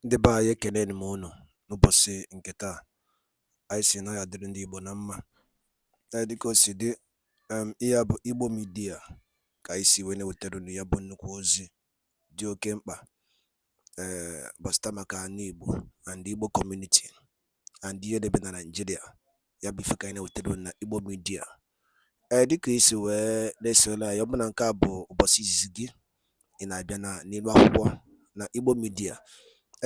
Ndị be anyị ekeneni m unu n'ụbọchị nke taa. Anyị sị na ya dịrị ndị Igbo na mma. Dịka o si dị, ihe a bụ Igbo Media ka anyị si wee na-ewetara unu ya bụ nnukwu ozi dị oke mkpa gbasịta maka ana Igbo and Igbo community and ihe debe na Nigeria. Ya bụ ife ka anyị na-ewetara unu na Igbo Media. Dịka isi wee na-esole anyị, ọ bụ na nke a bụ ụbọchị izizi gị ị na-abịa n'ilu akwụkwọ na Igbo Media.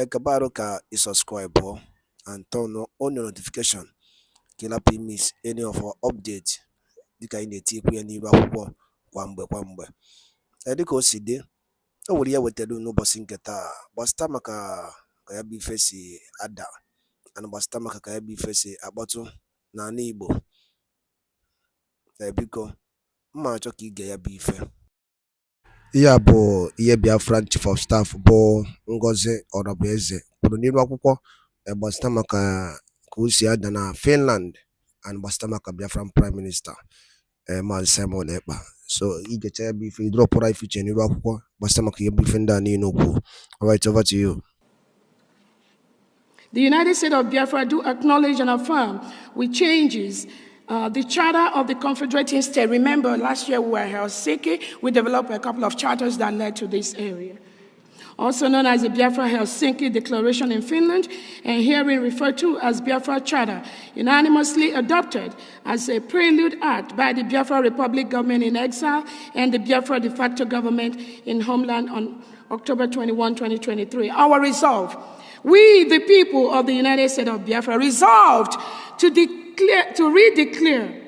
Kabaru ka subscribe and turn on your notification ka ị miss any of our updates dịka anyị na-etikwu ya n'iru akwụkwọ kwa mgbe. Dịka o si dị, o nwere ya wetara n'ụbọchị nke taa gbasịta maka ka ya bụ ife si ada and gbasịta maka ka ya bụ ife si akpọtụ n'ala Igbo. Biko mma achọ ka ige ya bụ ife. Ihe a bụ ihe Biafran Chief of Staff bụ Ngozi Orobueze kwuru n'iru akwụkwọ gbasịta maka ka o si ada na Finland and gbasịta maka Biafran Prime Minister Maazị Simon Ekpa. So igecha ya bụ ife idropụra ifiche n'iru akwụkwọ gbasịta maka ihe bụ ife ndị a niile okwu. All right, over to you. The United States of Biafra do acknowledge and affirm with changes the charter of the Confederating State. Remember, last year we were Helsinki. We developed a couple of charters that led to this area. Also known as the Biafra Helsinki Declaration in Finland, and herein referred to as Biafra Charter, unanimously adopted as a prelude act by the Biafra Republic government in exile and the Biafra de facto government in homeland on October 21, 2023. Our resolve, we, the people of the United States of Biafra, resolved to redeclare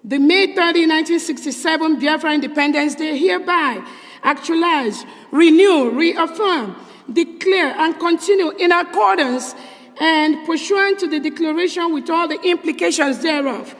the May 30, 1967 Biafra Independence Day hereby actualize, renew, reaffirm, declare, and continue in accordance and pursuant to the declaration with all the implications thereof.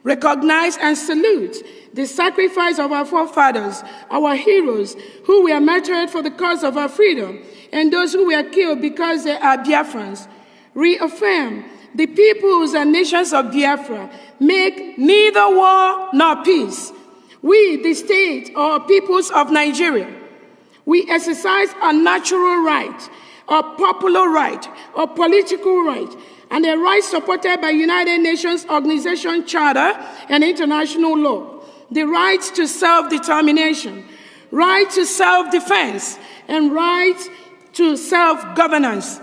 Recognize and salute the sacrifice of our forefathers, our heroes, who were martyred for the cause of our freedom, and those who were killed because they are Biafrans. Reaffirm the peoples and nations of Biafra make neither war nor peace. We, the state or peoples of Nigeria, we exercise a natural right, a popular right, a political right, and a right supported by United Nations Organization Charter and international law. The right to self-determination, right to self-defense, and right to self-governance,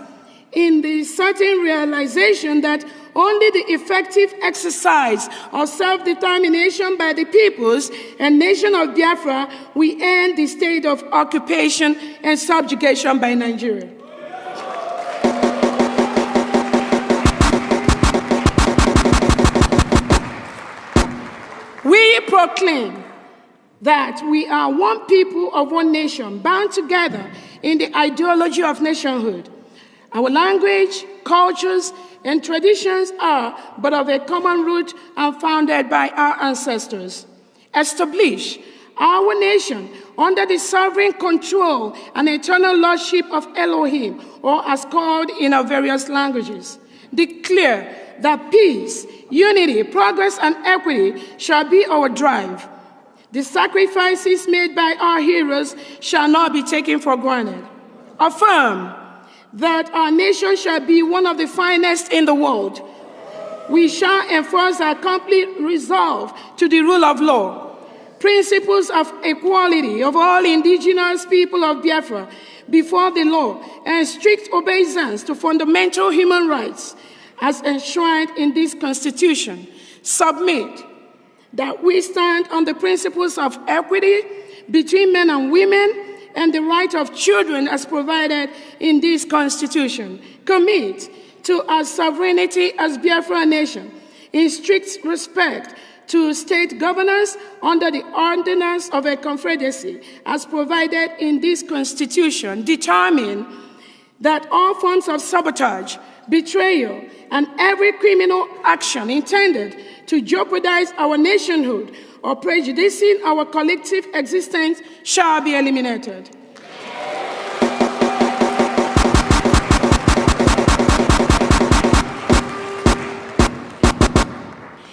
in the certain realization that only the effective exercise of self-determination by the peoples and nation of Biafra will end the state of occupation and subjugation by Nigeria. We proclaim that we are one people of one nation, bound together in the ideology of nationhood. Our language, cultures, and traditions are but of a common root and founded by our ancestors. Establish our nation under the sovereign control and eternal lordship of Elohim, or as called in our various languages. Declare that peace, unity, progress, and equity shall be our drive. The sacrifices made by our heroes shall not be taken for granted. Affirm that our nation shall be one of the finest in the world. We shall enforce our complete resolve to the rule of law, principles of equality of all indigenous people of Biafra before the law, and strict obeisance to fundamental human rights as enshrined in this Constitution. Submit that we stand on the principles of equity between men and women and the right of children as provided in this Constitution. Commit to our sovereignty as Biafra nation in strict respect to state governance under the ordinance of a confederacy as provided in this Constitution. Determine that all forms of sabotage, betrayal, and every criminal action intended to jeopardize our nationhood or prejudicing our collective existence shall be eliminated.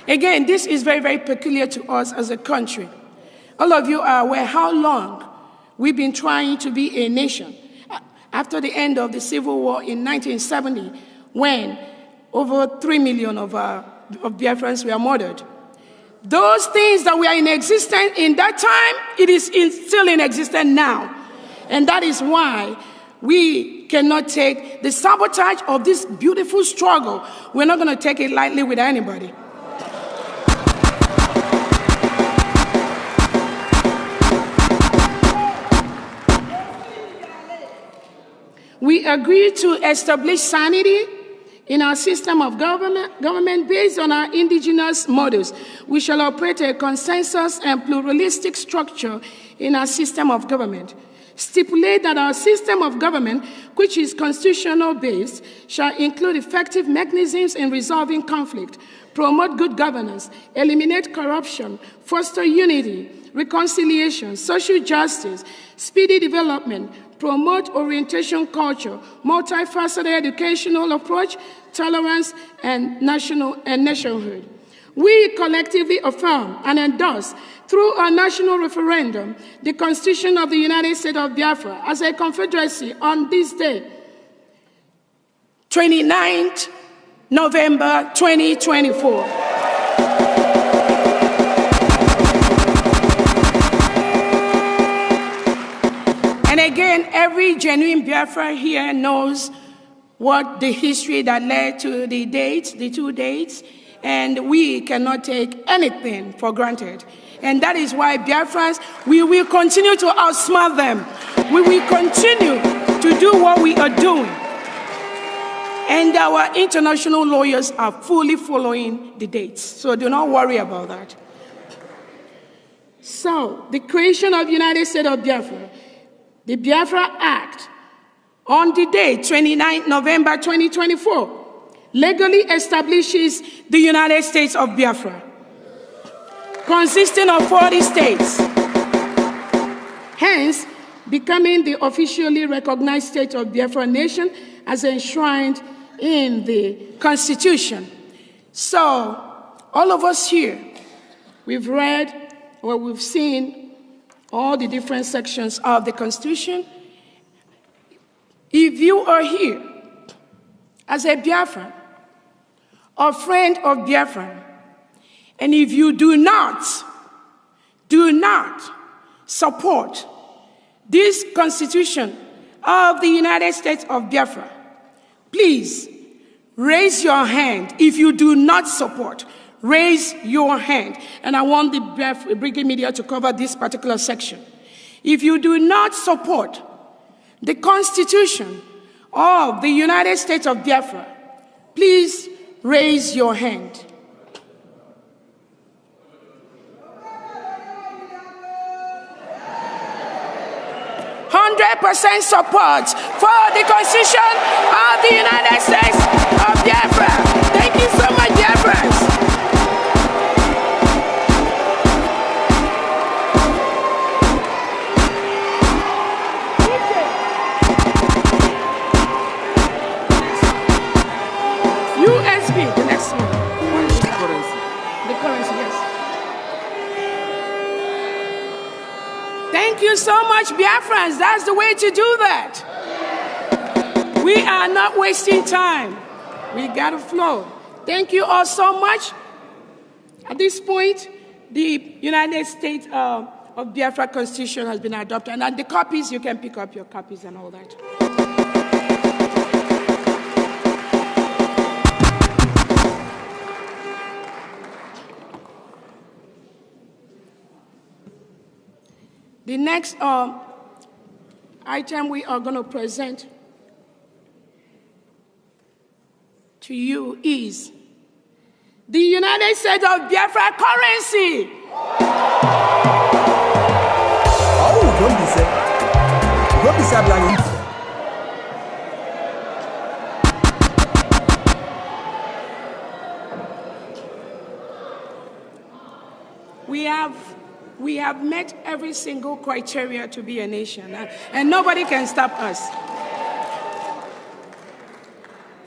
Again, this is very, very peculiar to us as a country. All of you are aware how long we've been trying to be a nation. after the end of the Civil War in 1970, when over 3 million of Biafrans were murdered. Those things that were in existence in that time, it is still in existence now. And that is why we cannot take the sabotage of this beautiful struggle. We're not going to take it lightly with anybody. We agree to establish sanity in our system of government based on our indigenous models. We shall operate a consensus and pluralistic structure in our system of government. Stipulate that our system of government, which is constitutional based, shall include effective mechanisms in resolving conflict, promote good governance, eliminate corruption, foster unity, reconciliation, social justice, speedy development, promote orientation culture, multifaceted educational approach, tolerance, and nationhood. We collectively affirm and endorse through our national referendum the Constitution of the United States of Biafra as a confederacy on this day, 29th November 2024. And again, every genuine Biafra here knows what the history that led to the dates, the two dates, and we cannot take anything for granted. And that is why Biafrans, we will continue to outsmart them. We will continue to do what we are doing. And our international lawyers are fully following the dates. So do not worry about that. So, the creation of the United States of Biafra, the Biafra Act, on the day, 29 November 2024, legally establishes the United States of Biafra, consisting of 40 states, hence becoming the officially recognized state of Biafra nation as enshrined in the Constitution. So, all of us here, we've read or we've seen all the different sections of the Constitution. If you are here as a Biafran, a friend of Biafran, and if you do not support this Constitution of the United States of Biafra, please raise your hand. If you do not support, raise your hand. And I want the Brigade Media to cover this particular section. If you do not support the Constitution of the United States of Biafra, please raise your hand. 100% support for the Constitution of the United States of Biafra. Thank you so much, Biafrans. USB, the next one. The currency. The currency, yes. Thank you so much, Biafrans. That's the way to do that. We are not wasting time. We got to flow. Thank you all so much. At this point, the United States of Biafra Constitution has been adopted. And the copies, you can pick up your copies and all that. The next item we are going to present to you is the United States of Biafra currency. Oh, don't be sad. Don't be sad, Blani. We have met every single criteria to be a nation, and nobody can stop us.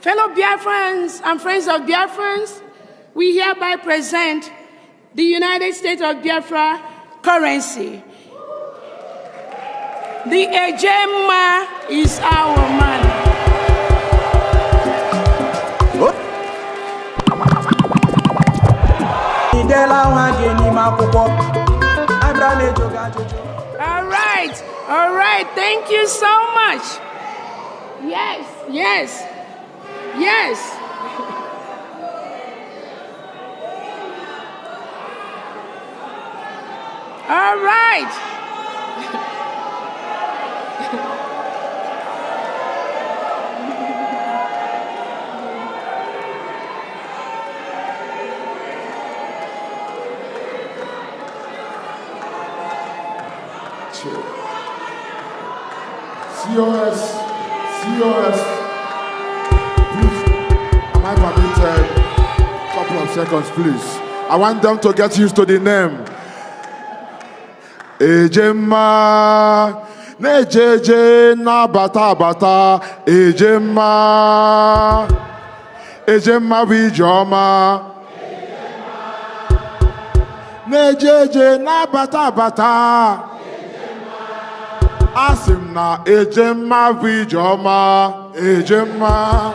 Fellow Biafrans and friends of Biafrans, we hereby present the United States of Biafra currency. The Ejema is our money. Good. All right, thank you so much. Yes. All right. COS, please, am I permitted? Couple of seconds, please. I want them to get used to the name. Ejema, nejeje na bata, Ejema, wijoma. Nejeje na bata. Asim na Ejema wijoma, Ejema.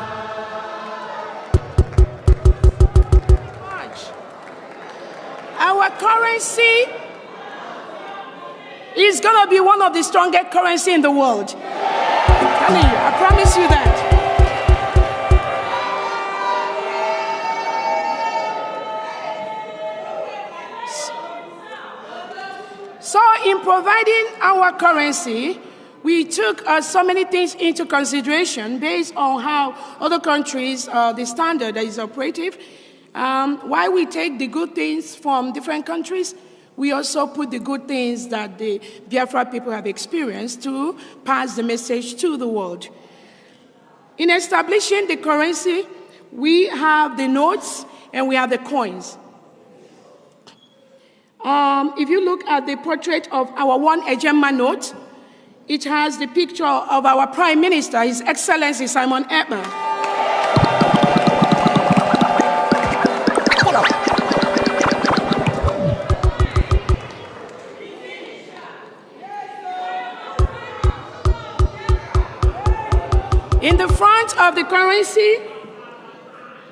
Our currency is going to be one of the strongest currency in the world. Telling you, I promise you that. So in providing our currency, we took so many things into consideration based on how other countries, the standard that is operative. While we take the good things from different countries, we also put the good things that the Biafra people have experienced to pass the message to the world. In establishing the currency, we have the notes and we have the coins. If you look at the portrait of our one Ejema note, it has the picture of our Prime Minister, His Excellency Simon Ekpa. In the front of the currency,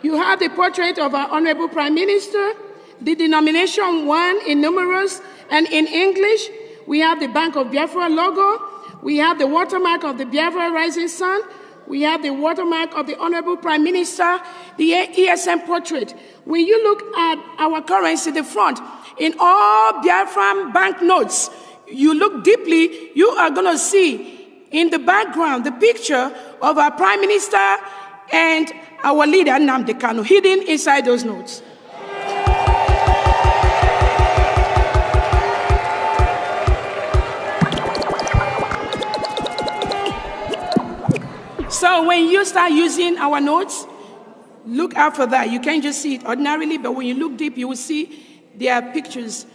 you have the portrait of our Honorable Prime Minister, the denomination 1 in numerals, and in English, we have the Bank of Biafra logo, we have the watermark of the Biafra Rising Sun, we have the watermark of the Honorable Prime Minister, the ESM portrait. When you look at our currency, the front, in all Biafran banknotes, you look deeply, you are going to see in the background the picture of our Prime Minister and our leader, Nnamdi Kanu, hidden inside those notes. So when you start using our notes, look out for that. You can't just see it ordinarily, but when you look deep, you will see there are pictures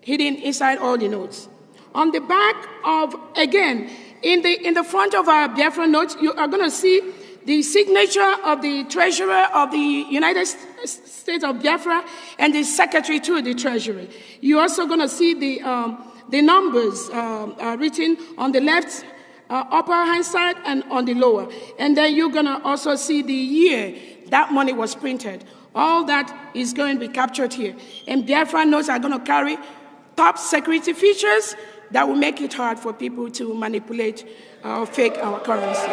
hidden inside all the notes. On the back of, again, in the front of our Biafra notes, you are going to see the signature of the Treasurer of the United States of Biafra and the Secretary to the Treasury. You're also going to see the numbers written on the left upper hand side and on the lower. And then you're going to also see the year that money was printed. All that is going to be captured here. And Biafra notes are going to carry top security features that will make it hard for people to manipulate or fake our currency.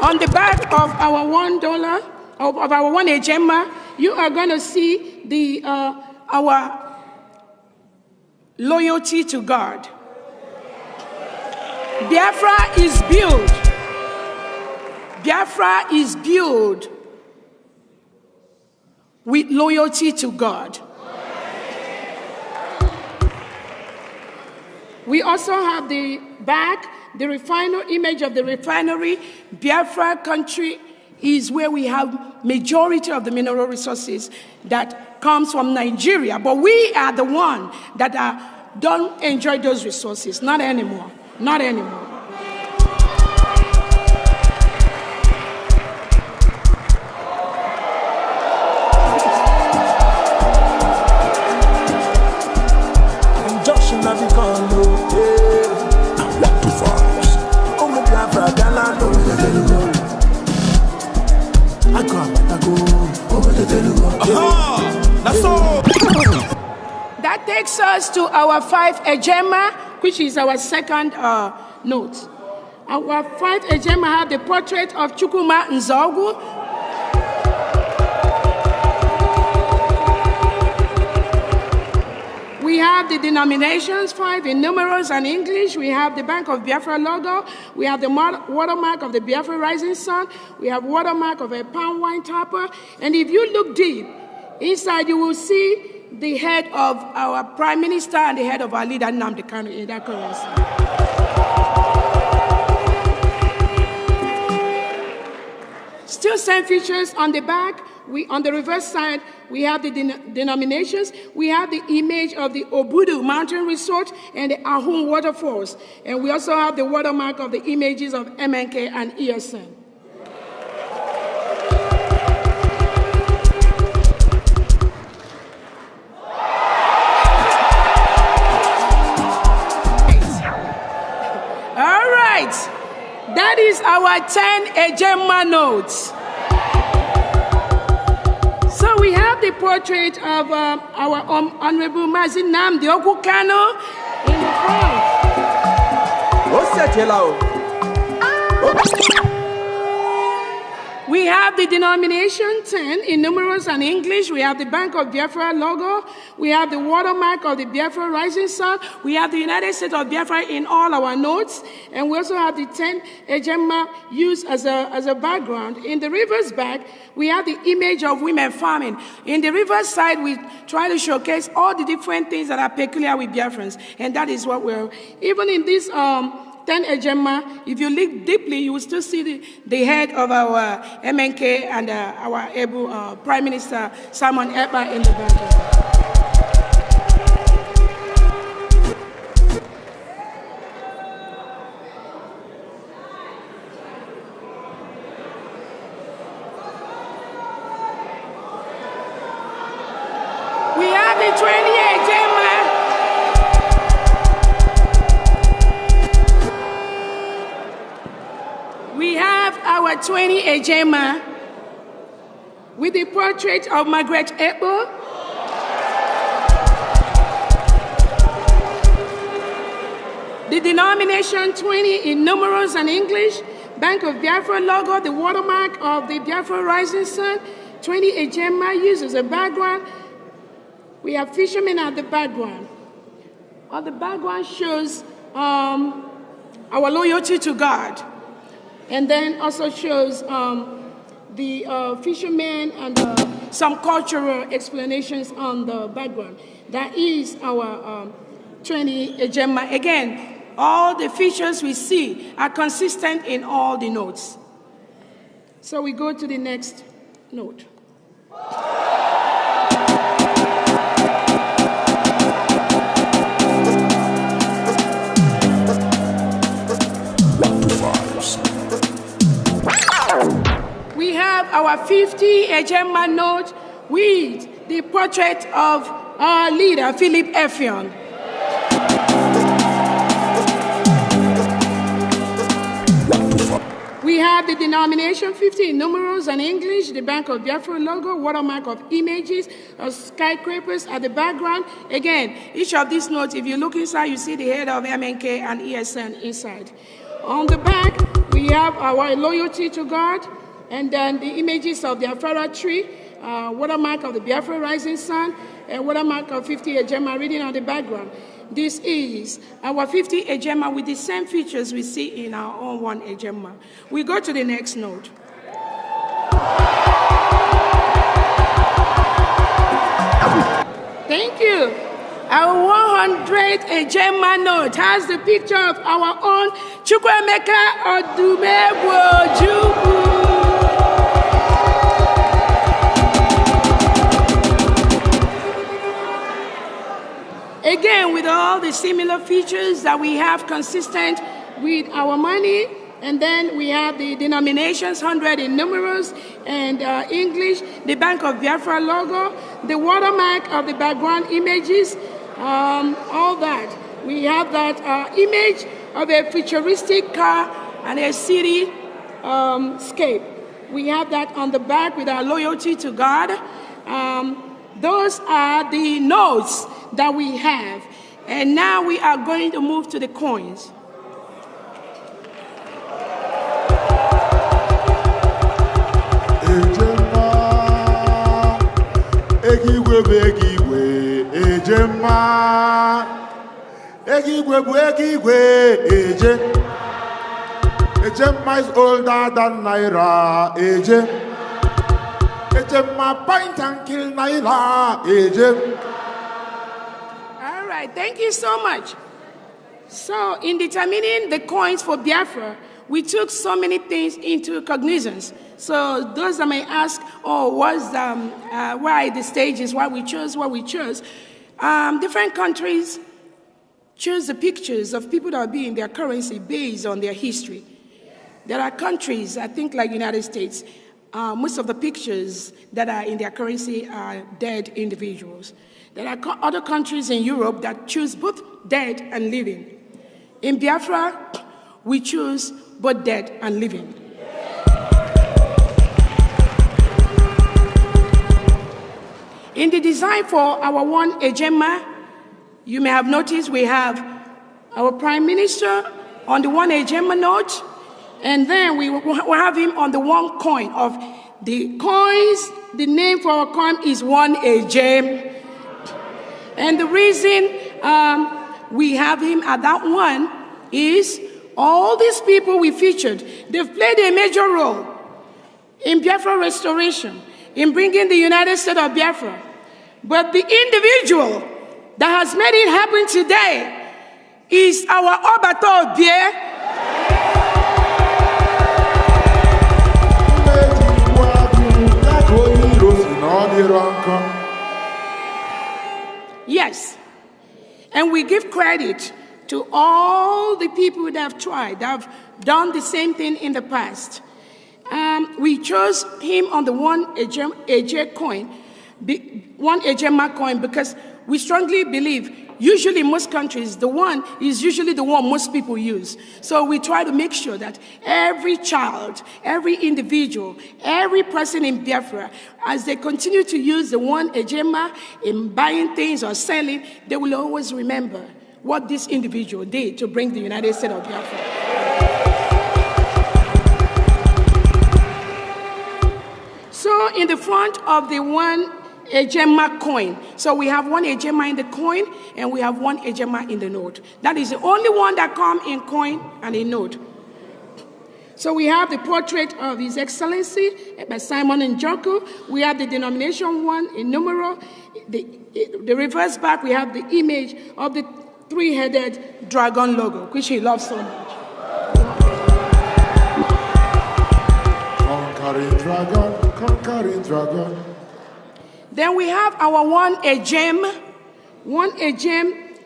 On the back of our $1, of our one Ejema, you are going to see our loyalty to God. Biafra is built. Biafra is built with loyalty to God. We also have the back, the image of the refinery. Biafra country is where we have majority of the mineral resources that comes from Nigeria, but we are the one that don't enjoy those resources. Not anymore. Not anymore. That takes us to our 5 Ejema, which is our second note. Our 5 Ejema have the portrait of Chukwuma Nzogu. We have the denominations, 5 in numerals and English. We have the Bank of Biafra logo. We have the watermark of the Biafra Rising Sun. We have watermark of a palm wine topper. And if you look deep, inside you will see the head of our Prime Minister and the head of our leader, Nnamdi Kanu, in that currency. Still same features on the back. On the reverse side, we have the denominations. We have the image of the Obudu Mountain Resort and the Ahum Waterfalls. And we also have the watermark of the images of MNK and ESN. All right. That is our 10 Ejema notes. So we have the portrait of our Honorable Nnamdi Kanu in the front. We have the denomination 10 in numerals and English. We have the Bank of Biafra logo. We have the watermark of the Biafra Rising Sun. We have the United States of Biafra in all our notes. And we also have the 10 Ejema used as a background. In the reverse back, we have the image of women farming. In the reverse side, we try to showcase all the different things that are peculiar with Biafrans. And that is what we're, even in this 10 Ejema, if you look deeply, you will still see the head of our MNK and our Prime Minister Simon Ekpa in the background. We have the 20 Ejema. We have our 20 Ejema with the portrait of Margaret Ekpa. The denomination 20 in numerals and English. Bank of Biafra logo, the watermark of the Biafra Rising Sun. 20 Ejema used as a background. We have fishermen at the background. On the background shows our loyalty to God. And then also shows the fishermen and some cultural explanations on the background. That is our 20 Ejema. Again, all the features we see are consistent in all the notes. So we go to the next note. We have our 50 Ejema note with the portrait of our leader, Philip Effiong. We have the denomination 50 in numerals and English, the Bank of Biafra logo, watermark of images of skyscrapers at the background. Again, each of these notes, if you look inside, you see the head of MNK and ESN inside. On the back, we have our loyalty to God, and then the images of the Afara tree, watermark of the Biafra Rising Sun, and watermark of 50 Ejema reading on the background. This is our 50 Ejema with the same features we see in our own 1 Ejema. We go to the next note. Thank you. Our 100 Ejema note has the picture of our own Chukwemeka Odumegwu Ojukwu. Again, with all the similar features that we have consistent with our money, and then we have the denominations, 100 in numerals and English, the Bank of Biafra logo, the watermark of the background images, all that. We have that image of a futuristic car and a city scape. We have that on the back with our loyalty to God. Those are the notes that we have. And now we are going to move to the coins. Ejemma is older than Naira. Ejemma pint and kill Naira. All right, thank you so much. So, in determining the coins for Biafra, we took so many things into cognizance. So, those that may ask, oh, why the stages, why we chose what we chose, different countries choose the pictures of people that will be in their currency based on their history. There are countries, I think like United States, most of the pictures that are in their currency are dead individuals. There are other countries in Europe that choose both dead and living. In Biafra, we choose both dead and living. In the design for our one Ejema, you may have noticed we have our Prime Minister on the one Ejema note, and then we have him on the one coin of the coins. The name for our coin is one Ejem. And the reason we have him at that one is all these people we featured, they've played a major role in Biafra restoration, in bringing the United States of Biafra. But the individual that has made it happen today is our Obato Bie. Yes, and we give credit to all the people that have tried, that have done the same thing in the past. We chose him on the one AJ coin, one Ejema coin, because we strongly believe, usually in most countries, the one is usually the one most people use. So we try to make sure that every child, every individual, every person in Biafra, as they continue to use the one Ejema in buying things or selling, they will always remember what this individual did to bring the United States of Biafra. So in the front of the one Ejema coin. So we have one Ejema in the coin and we have one Ejema in the note. That is the only one that comes in coin and in note. So we have the portrait of His Excellency by Simon Njoku. We have the denomination one in numeral. The reverse back, we have the image of the three-headed dragon logo, which he loves so much. Conquering dragon, conquering dragon. Then we have our one Ejem. One Ejem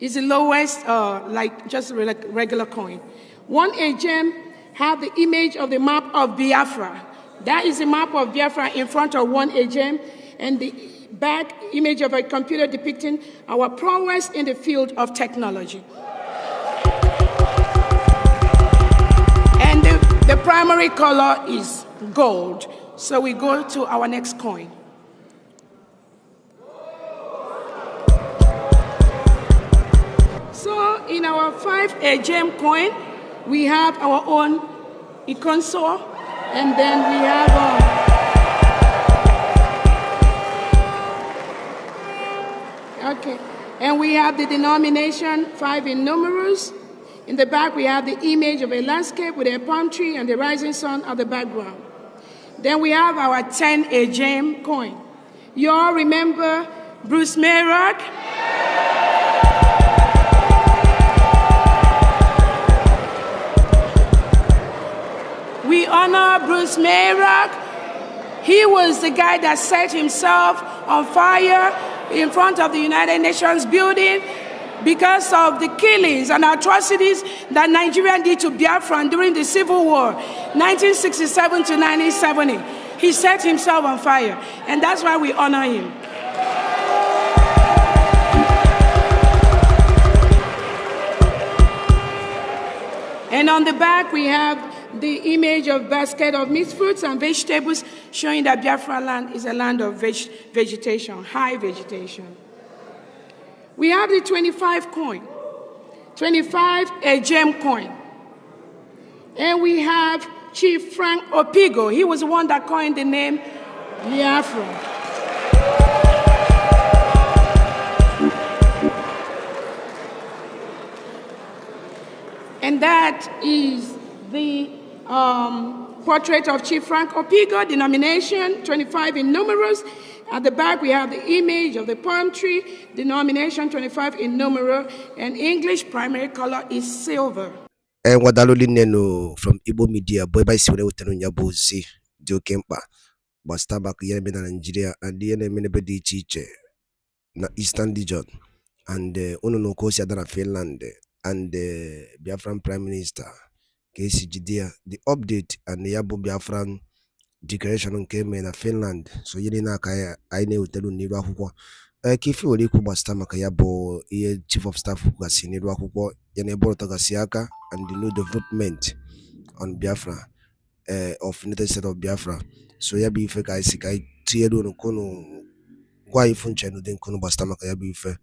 is the lowest, like just a regular coin. One Ejem have the image of the map of Biafra. That is the map of Biafra in front of one Ejem, and the back image of a computer depicting our prowess in the field of technology. And the primary color is gold. So we go to our next coin. So in our 5 Ejem coin, we have our own Ikonsor, and then we have okay, and we have the denomination 5 in numerals. In the back, we have the image of a landscape with a palm tree and the rising sun at the background. Then we have our 10 Ejem coin. You all remember Bruce Mayrock? We honor Bruce Mayrock. He was the guy that set himself on fire in front of the United Nations building because of the killings and atrocities that Nigeria did to Biafran during the Civil War, 1967 to 1970. He set himself on fire, and that's why we honor him. And on the back, we have the image of basket of mixed fruits and vegetables, showing that Biafra land is a land of vegetation, high vegetation. We have the 25 coin, 25 a gem coin. And we have Chief Frank Opigo. He was the one that coined the name Biafra. And that is the portrait of Chief Frank Opigo, denomination 25 in numerals. At the back, we have the image of the palm tree, denomination 25 in numeral, and English primary color is silver. And what Daloli Neno from Igbo media, boy by Sine Utanu Z, Dio Kempa, but Starbuck Yemen and Nigeria, and the enemy teacher, na Eastern region, and Uno Kosia Dana Finland, and the Biafran Prime Minister, KCGD, the update, and the Yabo Biafran declaration came in Finland. So Yelina Kaya, I know Telu Nira Huko. Kifi Oliku Stama Kayabo, Chief of Staff Hukasi Nira Huko, Yanebo Tagasiaka, and the new development on Biafra, of United States of Biafra. So Yabi Feka Isikai, Tiedu no Kono, Guai Funchano, then Kono Bastama Kayabi Fe.